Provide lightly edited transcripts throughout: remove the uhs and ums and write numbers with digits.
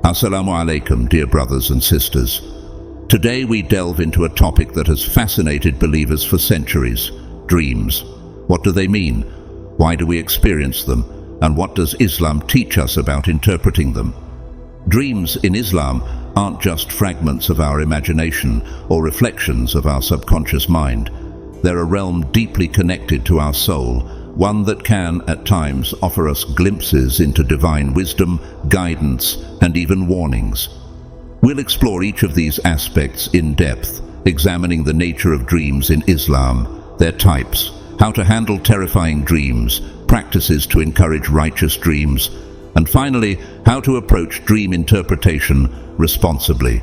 Assalamu alaikum, dear brothers and sisters. Today we delve into a topic that has fascinated believers for centuries: dreams. What do they mean? Why do we experience them? And what does Islam teach us about interpreting them? Dreams in Islam aren't just fragments of our imagination or reflections of our subconscious mind. They're a realm deeply connected to our soul, one that can, at times, offer us glimpses into divine wisdom, guidance, and even warnings. We'll explore each of these aspects in depth, examining the nature of dreams in Islam, their types, how to handle terrifying dreams, practices to encourage righteous dreams, and finally, how to approach dream interpretation responsibly.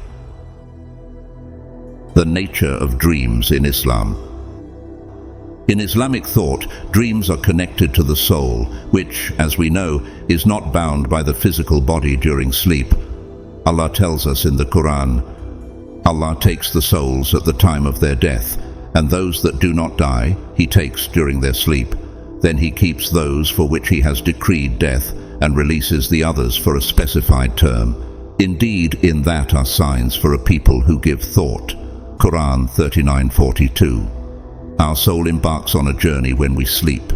The nature of dreams in Islam. In Islamic thought, dreams are connected to the soul, which, as we know, is not bound by the physical body during sleep. Allah tells us in the Quran, Allah takes the souls at the time of their death, and those that do not die, He takes during their sleep. Then He keeps those for which He has decreed death, and releases the others for a specified term. Indeed, in that are signs for a people who give thought. Quran 39:42. Our soul embarks on a journey when we sleep.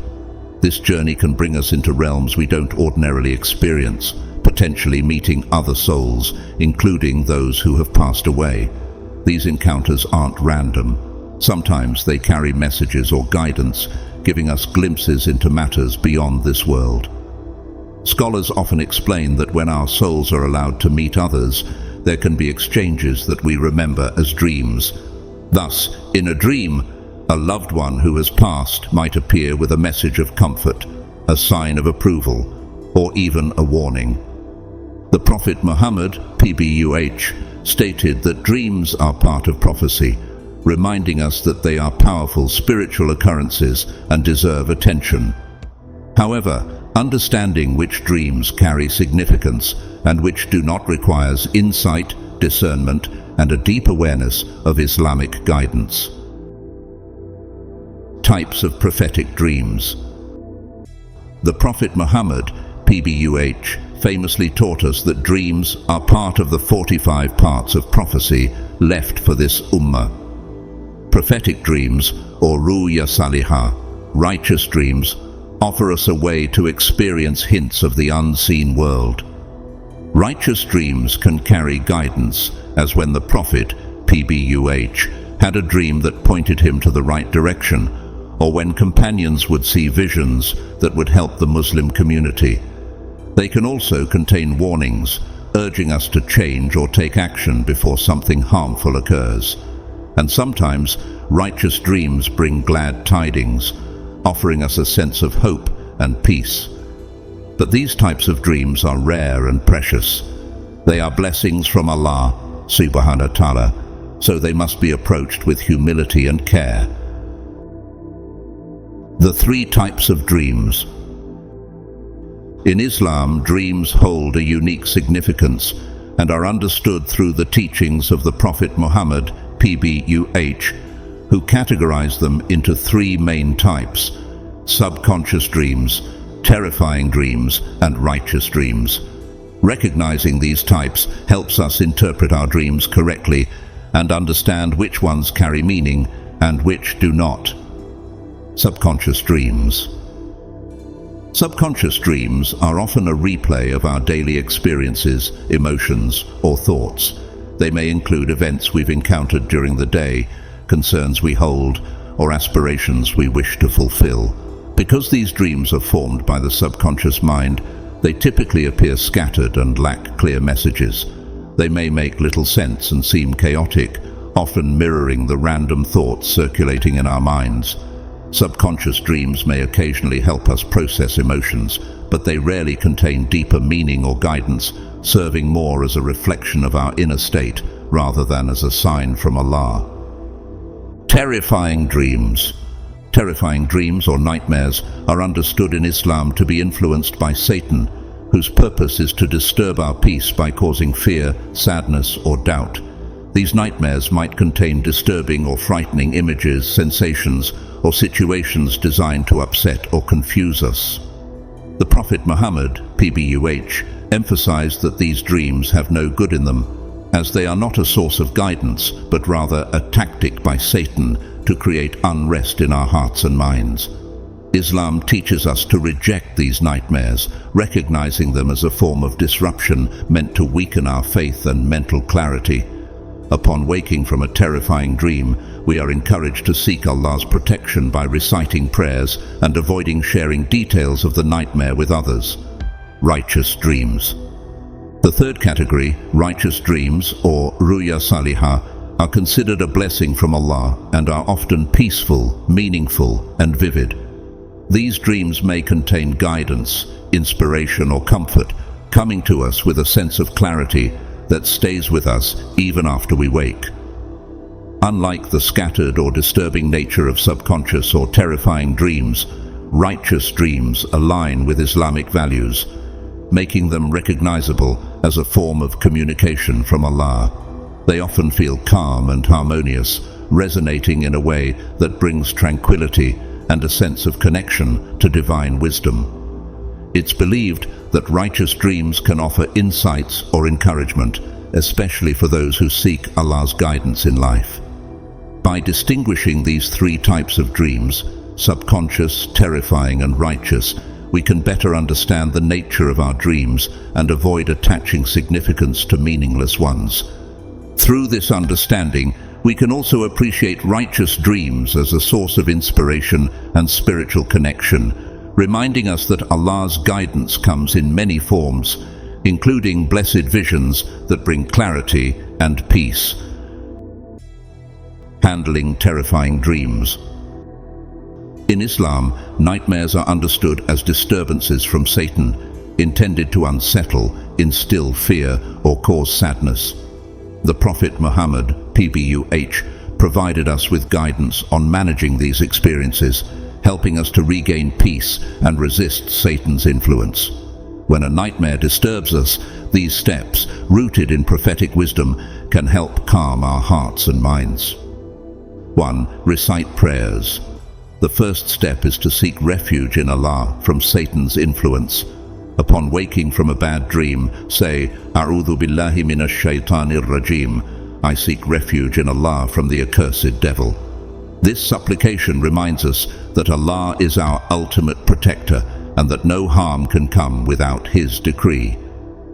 This journey can bring us into realms we don't ordinarily experience, potentially meeting other souls, including those who have passed away. These encounters aren't random. Sometimes they carry messages or guidance, giving us glimpses into matters beyond this world. Scholars often explain that when our souls are allowed to meet others, there can be exchanges that we remember as dreams. Thus, in a dream, a loved one who has passed might appear with a message of comfort, a sign of approval, or even a warning. The Prophet Muhammad, PBUH, stated that dreams are part of prophecy, reminding us that they are powerful spiritual occurrences and deserve attention. However, understanding which dreams carry significance and which do not requires insight, discernment, and a deep awareness of Islamic guidance. Types of prophetic dreams. The Prophet Muhammad, PBUH, famously taught us that dreams are part of the 45 parts of prophecy left for this ummah. Prophetic dreams, or ru'ya salihah, righteous dreams, offer us a way to experience hints of the unseen world. Righteous dreams can carry guidance, as when the Prophet, PBUH, had a dream that pointed him to the right direction, or when companions would see visions that would help the Muslim community. They can also contain warnings, urging us to change or take action before something harmful occurs. And sometimes, righteous dreams bring glad tidings, offering us a sense of hope and peace. But these types of dreams are rare and precious. They are blessings from Allah, subhanahu wa ta'ala, so they must be approached with humility and care. The three types of dreams. In Islam, dreams hold a unique significance and are understood through the teachings of the Prophet Muhammad, PBUH, who categorized them into three main types: subconscious dreams, terrifying dreams, and righteous dreams. Recognizing these types helps us interpret our dreams correctly and understand which ones carry meaning and which do not. Subconscious dreams. Subconscious dreams are often a replay of our daily experiences, emotions, or thoughts. They may include events we've encountered during the day, concerns we hold, or aspirations we wish to fulfill. Because these dreams are formed by the subconscious mind, they typically appear scattered and lack clear messages. They may make little sense and seem chaotic, often mirroring the random thoughts circulating in our minds. Subconscious dreams may occasionally help us process emotions, but they rarely contain deeper meaning or guidance, serving more as a reflection of our inner state rather than as a sign from Allah. Terrifying dreams. Terrifying dreams or nightmares are understood in Islam to be influenced by Satan, whose purpose is to disturb our peace by causing fear, sadness, or doubt. These nightmares might contain disturbing or frightening images, sensations, or situations designed to upset or confuse us. The Prophet Muhammad, PBUH, emphasize that these dreams have no good in them, as they are not a source of guidance, but rather a tactic by Satan to create unrest in our hearts and minds. Islam teaches us to reject these nightmares, recognizing them as a form of disruption meant to weaken our faith and mental clarity. Upon waking from a terrifying dream, we are encouraged to seek Allah's protection by reciting prayers and avoiding sharing details of the nightmare with others. Righteous dreams. The third category, righteous dreams, or ruya salihah, are considered a blessing from Allah and are often peaceful, meaningful, and vivid. These dreams may contain guidance, inspiration, or comfort, coming to us with a sense of clarity that stays with us even after we wake. Unlike the scattered or disturbing nature of subconscious or terrifying dreams, righteous dreams align with Islamic values, making them recognizable as a form of communication from Allah. They often feel calm and harmonious, resonating in a way that brings tranquility and a sense of connection to divine wisdom. It's believed that righteous dreams can offer insights or encouragement, especially for those who seek Allah's guidance in life. By distinguishing these three types of dreams, subconscious, terrifying, and righteous, we can better understand the nature of our dreams and avoid attaching significance to meaningless ones. Through this understanding, we can also appreciate righteous dreams as a source of inspiration and spiritual connection, reminding us that Allah's guidance comes in many forms, including blessed visions that bring clarity and peace. Handling terrifying dreams. In Islam, nightmares are understood as disturbances from Satan, intended to unsettle, instill fear, or cause sadness. The Prophet Muhammad, PBUH, provided us with guidance on managing these experiences, helping us to regain peace and resist Satan's influence. When a nightmare disturbs us, these steps, rooted in prophetic wisdom, can help calm our hearts and minds. 1. Recite prayers. The first step is to seek refuge in Allah from Satan's influence. Upon waking from a bad dream, say, A'udhu billahi minash shaitanir rajim. I seek refuge in Allah from the accursed devil. This supplication reminds us that Allah is our ultimate protector and that no harm can come without His decree.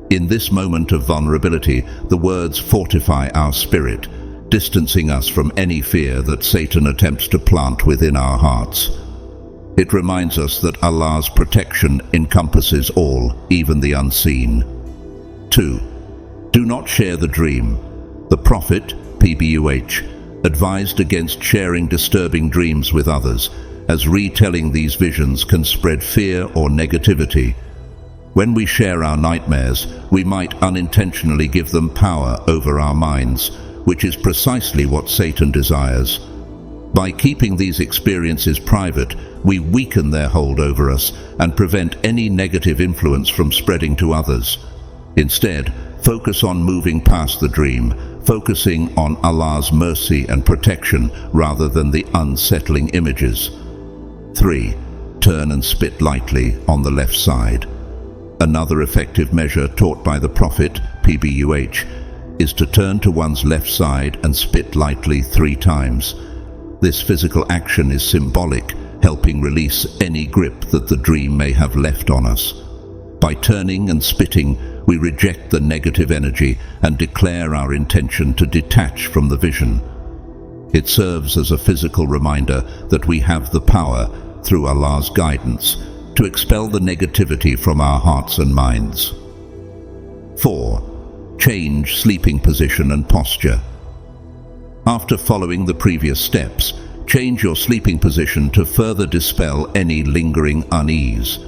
In this moment of vulnerability, the words fortify our spirit, distancing us from any fear that Satan attempts to plant within our hearts. It reminds us that Allah's protection encompasses all, even the unseen. 2. Do not share the dream. The Prophet, PBUH, advised against sharing disturbing dreams with others, as retelling these visions can spread fear or negativity. When we share our nightmares, we might unintentionally give them power over our minds, which is precisely what Satan desires. By keeping these experiences private, we weaken their hold over us and prevent any negative influence from spreading to others. Instead, focus on moving past the dream, focusing on Allah's mercy and protection rather than the unsettling images. 3. Turn and spit lightly on the left side. Another effective measure taught by the Prophet, PBUH, is to turn to one's left side and spit lightly 3 times. This physical action is symbolic, helping release any grip that the dream may have left on us. By turning and spitting, we reject the negative energy and declare our intention to detach from the vision. It serves as a physical reminder that we have the power, through Allah's guidance, to expel the negativity from our hearts and minds. 4. Change sleeping position and posture. After following the previous steps, change your sleeping position to further dispel any lingering unease.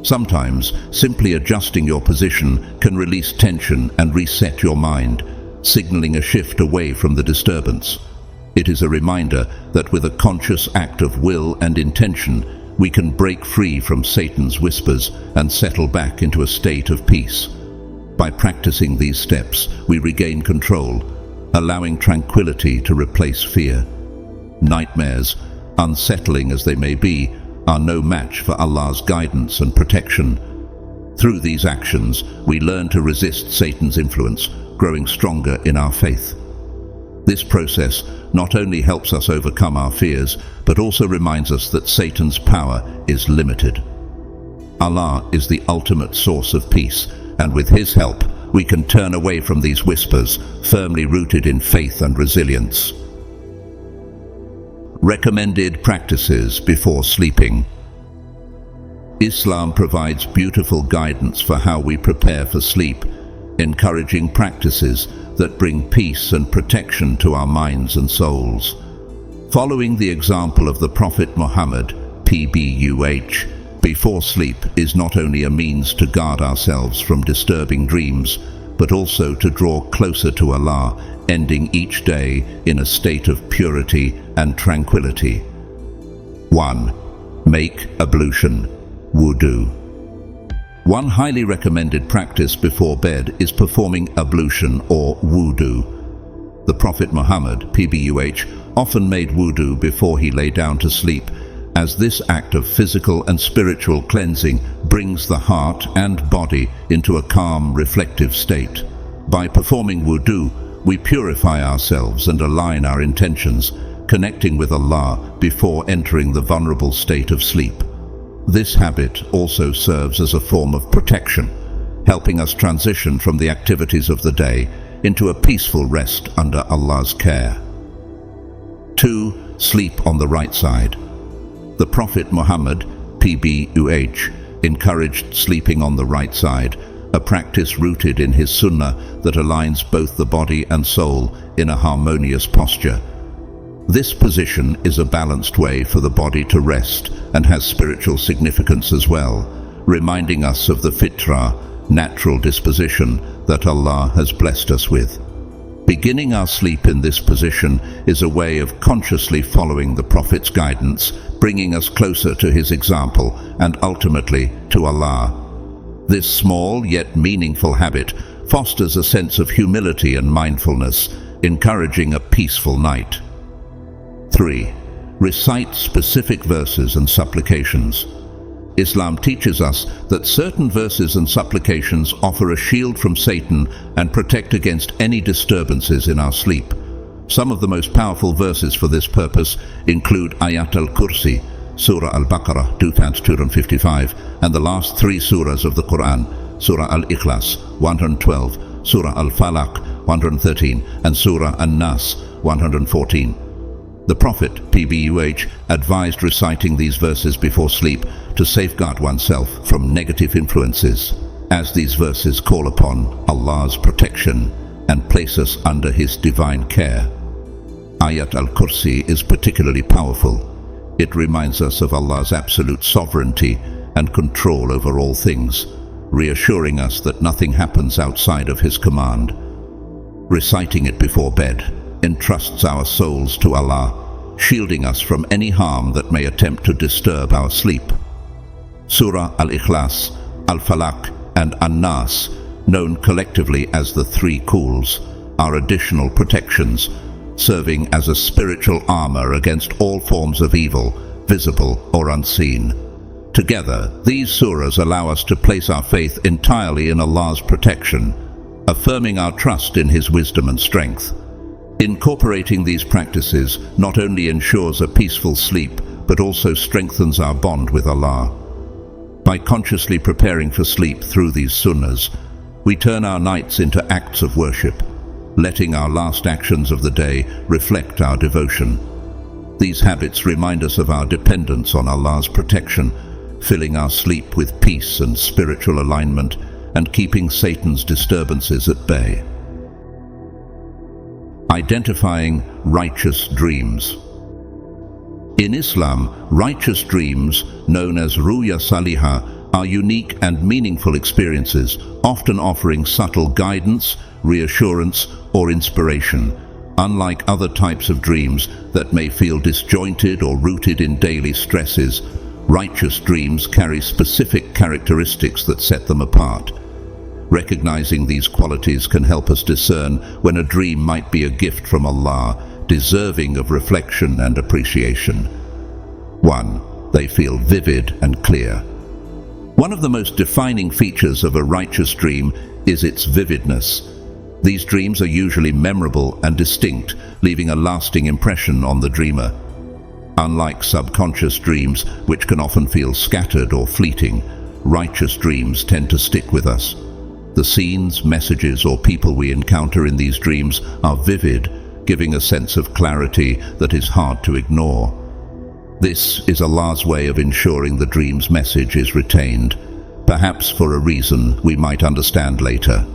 Sometimes, simply adjusting your position can release tension and reset your mind, signaling a shift away from the disturbance. It is a reminder that with a conscious act of will and intention, we can break free from Satan's whispers and settle back into a state of peace. By practicing these steps, we regain control, allowing tranquility to replace fear. Nightmares, unsettling as they may be, are no match for Allah's guidance and protection. Through these actions, we learn to resist Satan's influence, growing stronger in our faith. This process not only helps us overcome our fears, but also reminds us that Satan's power is limited. Allah is the ultimate source of peace, and with His help, we can turn away from these whispers, firmly rooted in faith and resilience. Recommended practices before sleeping. Islam provides beautiful guidance for how we prepare for sleep, encouraging practices that bring peace and protection to our minds and souls. Following the example of the Prophet Muhammad, PBUH, before sleep is not only a means to guard ourselves from disturbing dreams, but also to draw closer to Allah, ending each day in a state of purity and tranquility. 1. Make ablution, wudu. One highly recommended practice before bed is performing ablution or wudu. The Prophet Muhammad, PBUH, often made wudu before he lay down to sleep, as this act of physical and spiritual cleansing brings the heart and body into a calm, reflective state. By performing wudu, we purify ourselves and align our intentions, connecting with Allah before entering the vulnerable state of sleep. This habit also serves as a form of protection, helping us transition from the activities of the day into a peaceful rest under Allah's care. 2. Sleep on the right side. The Prophet Muhammad, PBUH, encouraged sleeping on the right side, a practice rooted in his sunnah that aligns both the body and soul in a harmonious posture. This position is a balanced way for the body to rest and has spiritual significance as well, reminding us of the fitrah, natural disposition that Allah has blessed us with. Beginning our sleep in this position is a way of consciously following the Prophet's guidance, bringing us closer to his example and ultimately to Allah. This small yet meaningful habit fosters a sense of humility and mindfulness, encouraging a peaceful night. 3. Recite specific verses and supplications. Islam teaches us that certain verses and supplications offer a shield from Satan and protect against any disturbances in our sleep. Some of the most powerful verses for this purpose include Ayat al-Kursi, Surah al-Baqarah 255, and the last 3 surahs of the Quran, Surah al-Ikhlas 112, Surah al-Falaq 113, and Surah an-Nas 114. The Prophet, PBUH, advised reciting these verses before sleep to safeguard oneself from negative influences, as these verses call upon Allah's protection and place us under His divine care. Ayat al-Kursi is particularly powerful. It reminds us of Allah's absolute sovereignty and control over all things, reassuring us that nothing happens outside of His command. Reciting it before bed entrusts our souls to Allah, shielding us from any harm that may attempt to disturb our sleep. Surah al-Ikhlas, al-Falaq, and an-Nas, known collectively as the 3 Quls, are additional protections, serving as a spiritual armor against all forms of evil, visible or unseen. Together, these surahs allow us to place our faith entirely in Allah's protection, affirming our trust in His wisdom and strength. Incorporating these practices not only ensures a peaceful sleep, but also strengthens our bond with Allah. By consciously preparing for sleep through these sunnahs, we turn our nights into acts of worship, letting our last actions of the day reflect our devotion. These habits remind us of our dependence on Allah's protection, filling our sleep with peace and spiritual alignment, and keeping Satan's disturbances at bay. Identifying righteous dreams. In Islam, righteous dreams, known as ruya salihah, are unique and meaningful experiences, often offering subtle guidance, reassurance, or inspiration. Unlike other types of dreams that may feel disjointed or rooted in daily stresses, righteous dreams carry specific characteristics that set them apart. Recognizing these qualities can help us discern when a dream might be a gift from Allah, deserving of reflection and appreciation. 1. They feel vivid and clear. One of the most defining features of a righteous dream is its vividness. These dreams are usually memorable and distinct, leaving a lasting impression on the dreamer. Unlike subconscious dreams, which can often feel scattered or fleeting, righteous dreams tend to stick with us. The scenes, messages, or people we encounter in these dreams are vivid, giving a sense of clarity that is hard to ignore. This is Allah's way of ensuring the dream's message is retained, perhaps for a reason we might understand later.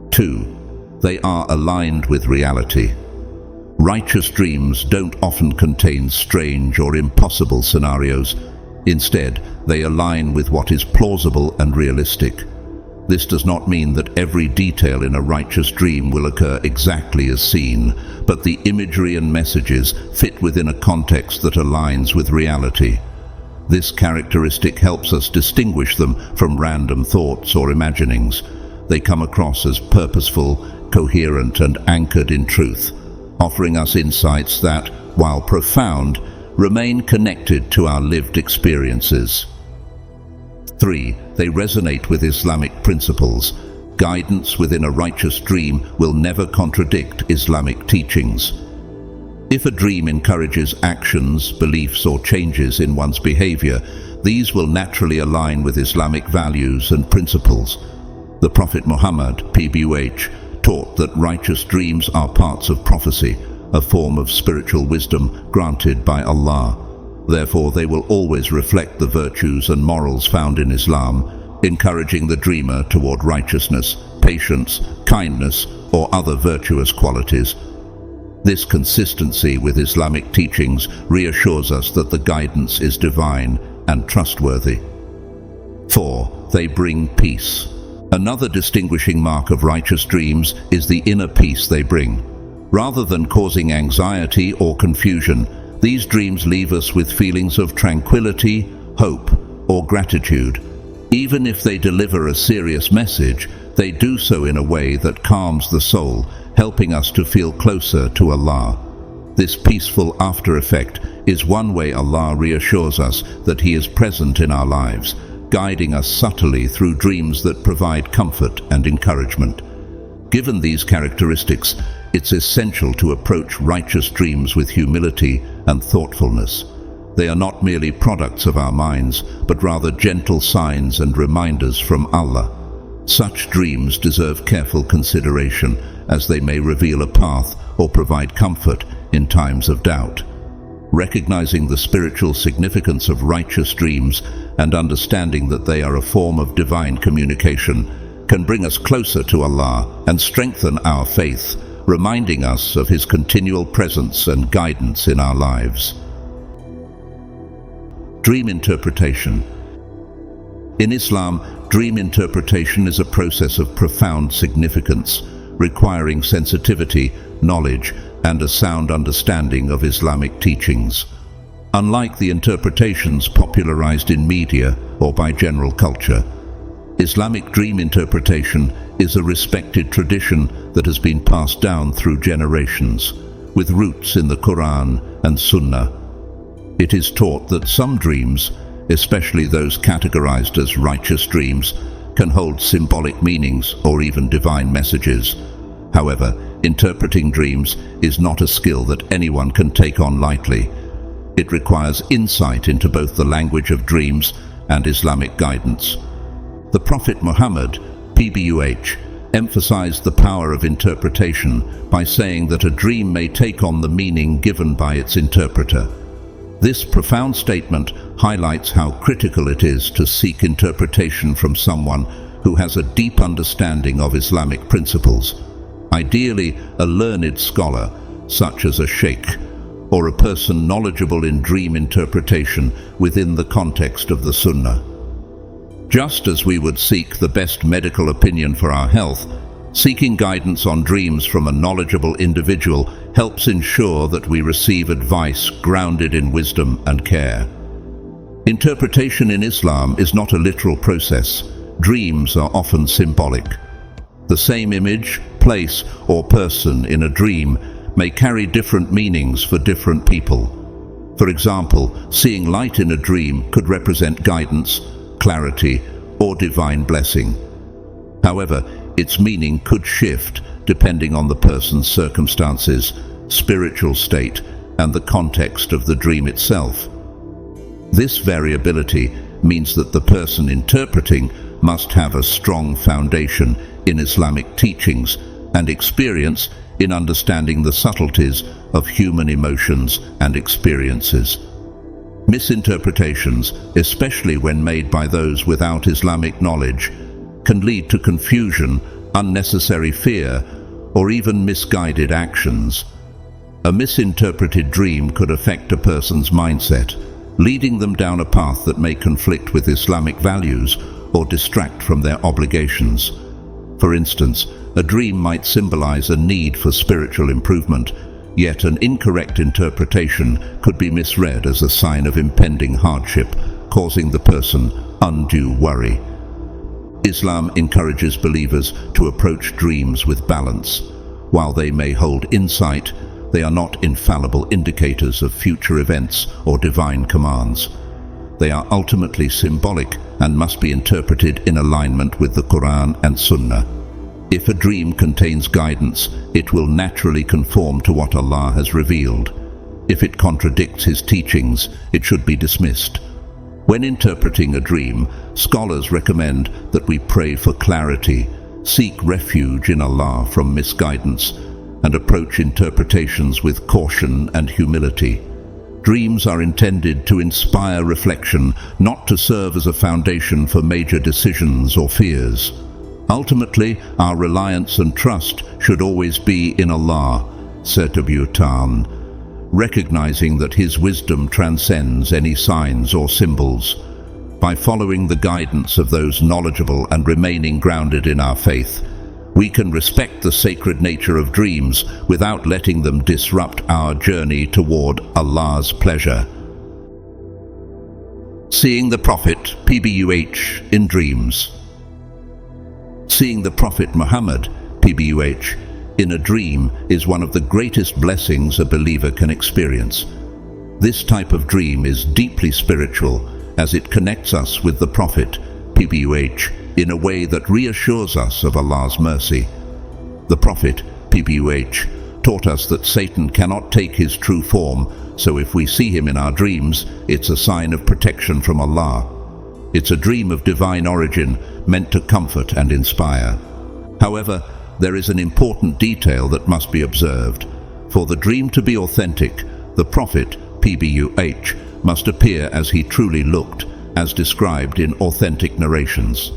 2. They are aligned with reality. Righteous dreams don't often contain strange or impossible scenarios. Instead, they align with what is plausible and realistic. This does not mean that every detail in a righteous dream will occur exactly as seen, but the imagery and messages fit within a context that aligns with reality. This characteristic helps us distinguish them from random thoughts or imaginings. They come across as purposeful, coherent, and anchored in truth, offering us insights that, while profound, remain connected to our lived experiences. 3. They resonate with Islamic principles. Guidance within a righteous dream will never contradict Islamic teachings. If a dream encourages actions, beliefs, or changes in one's behavior, these will naturally align with Islamic values and principles. The Prophet Muhammad, PBUH, taught that righteous dreams are parts of prophecy, a form of spiritual wisdom granted by Allah. Therefore, they will always reflect the virtues and morals found in Islam, encouraging the dreamer toward righteousness, patience, kindness, or other virtuous qualities. This consistency with Islamic teachings reassures us that the guidance is divine and trustworthy. 4. They bring peace. Another distinguishing mark of righteous dreams is the inner peace they bring. Rather than causing anxiety or confusion, these dreams leave us with feelings of tranquility, hope, or gratitude. Even if they deliver a serious message, they do so in a way that calms the soul, helping us to feel closer to Allah. This peaceful after effect is one way Allah reassures us that He is present in our lives, guiding us subtly through dreams that provide comfort and encouragement. Given these characteristics, it's essential to approach righteous dreams with humility and thoughtfulness. They are not merely products of our minds, but rather gentle signs and reminders from Allah. Such dreams deserve careful consideration, as they may reveal a path or provide comfort in times of doubt. Recognizing the spiritual significance of righteous dreams and understanding that they are a form of divine communication can bring us closer to Allah and strengthen our faith, reminding us of His continual presence and guidance in our lives. Dream interpretation. In Islam, dream interpretation is a process of profound significance, requiring sensitivity, knowledge, and a sound understanding of Islamic teachings. Unlike the interpretations popularized in media or by general culture, Islamic dream interpretation is a respected tradition that has been passed down through generations, with roots in the Quran and Sunnah. It is taught that some dreams, especially those categorized as righteous dreams, can hold symbolic meanings or even divine messages. However, interpreting dreams is not a skill that anyone can take on lightly. It requires insight into both the language of dreams and Islamic guidance. The Prophet Muhammad, PBUH, emphasized the power of interpretation by saying that a dream may take on the meaning given by its interpreter. This profound statement highlights how critical it is to seek interpretation from someone who has a deep understanding of Islamic principles. Ideally, a learned scholar, such as a sheikh, or a person knowledgeable in dream interpretation within the context of the Sunnah. Just as we would seek the best medical opinion for our health, seeking guidance on dreams from a knowledgeable individual helps ensure that we receive advice grounded in wisdom and care. Interpretation in Islam is not a literal process. Dreams are often symbolic. The same image, place, or person in a dream may carry different meanings for different people. For example, seeing light in a dream could represent guidance, clarity, or divine blessing. However, its meaning could shift depending on the person's circumstances, spiritual state, and the context of the dream itself. This variability means that the person interpreting must have a strong foundation in Islamic teachings and experience in understanding the subtleties of human emotions and experiences. Misinterpretations, especially when made by those without Islamic knowledge, can lead to confusion, unnecessary fear, or even misguided actions. A misinterpreted dream could affect a person's mindset, leading them down a path that may conflict with Islamic values or distract from their obligations. For instance, a dream might symbolize a need for spiritual improvement, yet an incorrect interpretation could be misread as a sign of impending hardship, causing the person undue worry. Islam encourages believers to approach dreams with balance. While they may hold insight, they are not infallible indicators of future events or divine commands. They are ultimately symbolic and must be interpreted in alignment with the Quran and Sunnah. If a dream contains guidance, it will naturally conform to what Allah has revealed. If it contradicts His teachings, it should be dismissed. When interpreting a dream, scholars recommend that we pray for clarity, seek refuge in Allah from misguidance, and approach interpretations with caution and humility. Dreams are intended to inspire reflection, not to serve as a foundation for major decisions or fears. Ultimately, our reliance and trust should always be in Allah, PBUH, recognizing that His wisdom transcends any signs or symbols. By following the guidance of those knowledgeable and remaining grounded in our faith, we can respect the sacred nature of dreams without letting them disrupt our journey toward Allah's pleasure. Seeing the Prophet, PBUH, in dreams. Seeing the Prophet Muhammad, PBUH, in a dream is one of the greatest blessings a believer can experience. This type of dream is deeply spiritual, as it connects us with the Prophet, PBUH, in a way that reassures us of Allah's mercy. The Prophet, PBUH, taught us that Satan cannot take his true form, so if we see him in our dreams, it's a sign of protection from Allah. It's a dream of divine origin, meant to comfort and inspire. However, there is an important detail that must be observed. For the dream to be authentic, the Prophet, PBUH, must appear as he truly looked, as described in authentic narrations.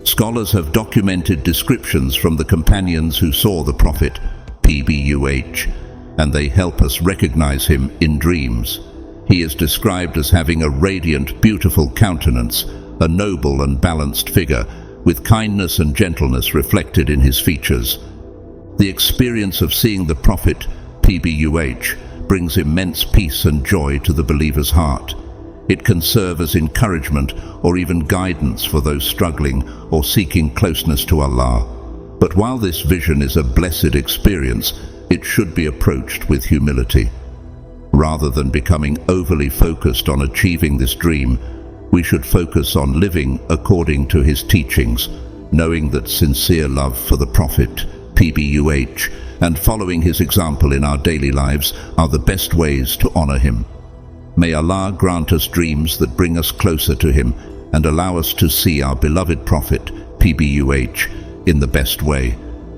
Scholars have documented descriptions from the companions who saw the Prophet, PBUH, and they help us recognize him in dreams. He is described as having a radiant, beautiful countenance, a noble and balanced figure, with kindness and gentleness reflected in his features. The experience of seeing the Prophet, PBUH, brings immense peace and joy to the believer's heart. It can serve as encouragement or even guidance for those struggling or seeking closeness to Allah. But while this vision is a blessed experience, it should be approached with humility. Rather than becoming overly focused on achieving this dream, we should focus on living according to his teachings, knowing that sincere love for the Prophet, PBUH, and following his example in our daily lives are the best ways to honor him. May Allah grant us dreams that bring us closer to him and allow us to see our beloved Prophet, PBUH, in the best way.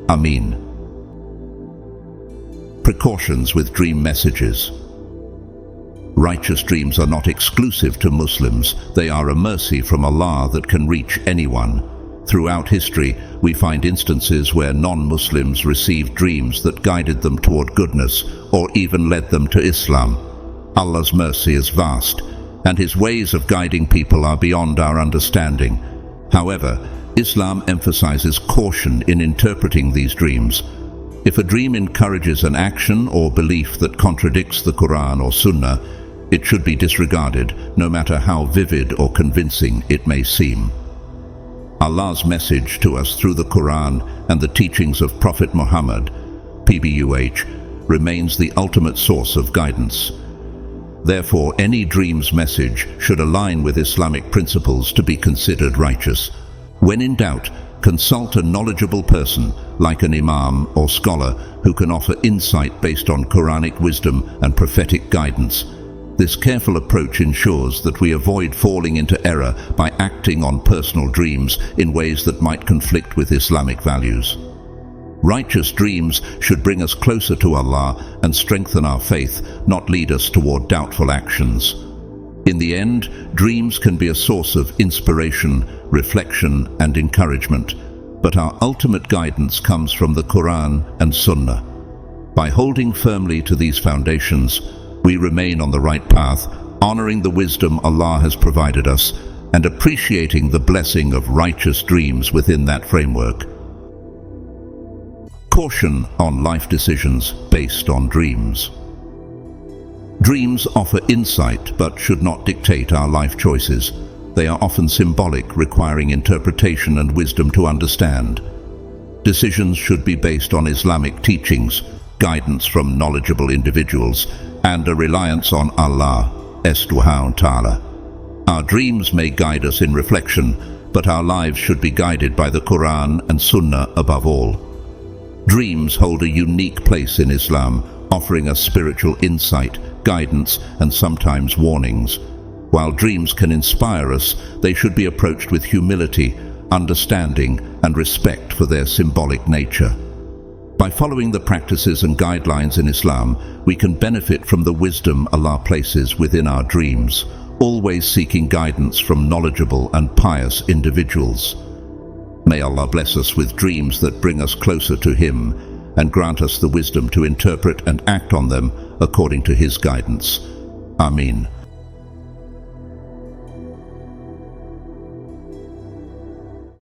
Ameen. Precautions with dream messages. Righteous dreams are not exclusive to Muslims. They are a mercy from Allah that can reach anyone. Throughout history, we find instances where non-Muslims received dreams that guided them toward goodness or even led them to Islam. Allah's mercy is vast, and His ways of guiding people are beyond our understanding. However, Islam emphasizes caution in interpreting these dreams. If a dream encourages an action or belief that contradicts the Quran or Sunnah, it should be disregarded, no matter how vivid or convincing it may seem. Allah's message to us through the Quran and the teachings of Prophet Muhammad, PBUH, remains the ultimate source of guidance. Therefore, any dream's message should align with Islamic principles to be considered righteous. When in doubt, consult a knowledgeable person, like an imam or scholar, who can offer insight based on Quranic wisdom and prophetic guidance. This careful approach ensures that we avoid falling into error by acting on personal dreams in ways that might conflict with Islamic values. Righteous dreams should bring us closer to Allah and strengthen our faith, not lead us toward doubtful actions. In the end, dreams can be a source of inspiration, reflection, and encouragement, but our ultimate guidance comes from the Quran and Sunnah. By holding firmly to these foundations, we remain on the right path, honoring the wisdom Allah has provided us and appreciating the blessing of righteous dreams within that framework. Caution on life decisions based on dreams. Dreams offer insight but should not dictate our life choices. They are often symbolic, requiring interpretation and wisdom to understand. Decisions should be based on Islamic teachings, guidance from knowledgeable individuals, and a reliance on Allah, Subhanahu wa Ta'ala. Our dreams may guide us in reflection, but our lives should be guided by the Quran and Sunnah above all. Dreams hold a unique place in Islam, offering us spiritual insight, guidance, and sometimes warnings. While dreams can inspire us, they should be approached with humility, understanding, and respect for their symbolic nature. By following the practices and guidelines in Islam, we can benefit from the wisdom Allah places within our dreams, always seeking guidance from knowledgeable and pious individuals. May Allah bless us with dreams that bring us closer to Him and grant us the wisdom to interpret and act on them according to His guidance. Ameen.